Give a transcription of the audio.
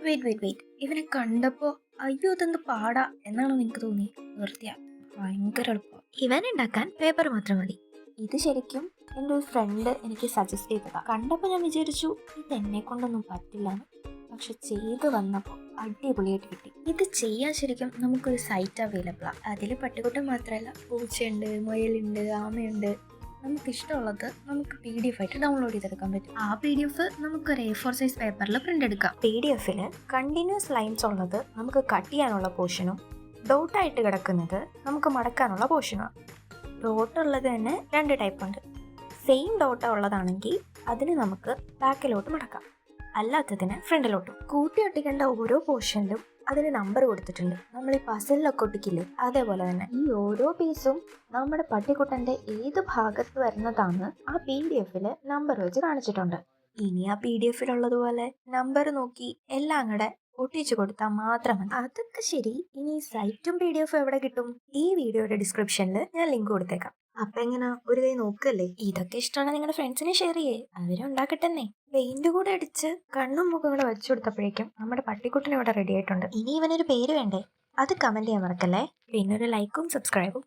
Wait ഇവനെ കണ്ടപ്പോ അയ്യോ ഇതെന്ത് പാടാ എന്നാണോ നിനക്ക് തോന്നി? വെറുതെ ഭയങ്കര എളുപ്പം. ഇവൻ ഉണ്ടാക്കാൻ പേപ്പർ മാത്രം മതി. ഇത് ശരിക്കും എൻ്റെ ഒരു ഫ്രണ്ട് എനിക്ക് സജസ്റ്റ് ചെയ്തതാ. കണ്ടപ്പോൾ ഞാൻ വിചാരിച്ചു ഇത് എന്നെ കൊണ്ടൊന്നും പറ്റില്ല, പക്ഷെ ചെയ്ത് വന്നപ്പോൾ അടിപൊളിയായിട്ട് കിട്ടി. ഇത് ചെയ്യാൻ ശരിക്കും നമുക്കൊരു സൈറ്റ് അവൈലബിൾ ആണ്. അതിൽ പട്ടിക്കുട്ടൻ മാത്രമല്ല, പൂച്ചയുണ്ട്, മുയലുണ്ട്, ആമയുണ്ട്. നമുക്ക് ഇഷ്ടമുള്ളത് നമുക്ക് PDF ആയിട്ട് ഡൗൺലോഡ് ചെയ്തെടുക്കാൻ പറ്റും. ആ PDF നമുക്കൊരു A4 സൈസ് പേപ്പറിൽ പ്രിന്റ് എടുക്കാം. PDF കണ്ടിന്യൂസ് ലൈൻസ് ഉള്ളത് നമുക്ക് കട്ട് ചെയ്യാനുള്ള പോർഷനും ഡോട്ടായിട്ട് കിടക്കുന്നത് നമുക്ക് മടക്കാനുള്ള പോർഷനുമാണ്. ഡോട്ട് ഉള്ളത് തന്നെ 2 ടൈപ്പ് ഉണ്ട്. സെയിം ഡോട്ട ഉള്ളതാണെങ്കിൽ അതിന് നമുക്ക് ബാക്കിലോട്ട് മടക്കാം, അല്ലാത്തതിന് ഫ്രണ്ടിലോട്ടും. കൂട്ടി ഒട്ടിക്കേണ്ട ഓരോ പോർഷനിലും അതിന് നമ്പർ കൊടുത്തിട്ടുണ്ട്. നമ്മൾ ഈ പസിലൊക്കെ ഒട്ടിക്കില്ലേ, അതേപോലെ തന്നെ ഈ ഓരോ പീസും നമ്മുടെ പട്ടിക്കുട്ടൻ്റെ ഏത് ഭാഗത്ത് വരുന്നതാണ് ആ PDF നമ്പർ വെച്ച് കാണിച്ചിട്ടുണ്ട്. ഇനി ആ PDF ഉള്ളതുപോലെ നമ്പർ നോക്കി എല്ലാം കൂടെ ഒട്ടിച്ചു കൊടുത്താൽ മാത്രം മതി. അതൊക്കെ ശരി. ഇനി സൈറ്റും PDF എവിടെ കിട്ടും? ഈ വീഡിയോയുടെ ഡിസ്ക്രിപ്ഷനിൽ ഞാൻ ലിങ്ക് കൊടുത്തേക്കാം. അപ്പൊ എങ്ങനെ ഒരു കൈ നോക്കല്ലേ? ഇതൊക്കെ ഇഷ്ടമാണ് നിങ്ങളുടെ ഫ്രണ്ട്സിനെ ഷെയർ ചെയ്യേ, അവരുണ്ടാക്കട്ടെന്നേ. പെയിന്റ് കൂടെ അടിച്ച് കണ്ണും മുഖം കൂടെ വെച്ചു കൊടുത്തപ്പോഴേക്കും നമ്മുടെ പട്ടിക്കുട്ടൻ ഇവിടെ റെഡി ആയിട്ടുണ്ട്. ഇനി ഇവനൊരു പേര് വേണ്ടേ? അത് കമന്റ് ചെയ്യാൻ മറക്കല്ലേ. പിന്നെ ഒരു ലൈക്കും സബ്സ്ക്രൈബും.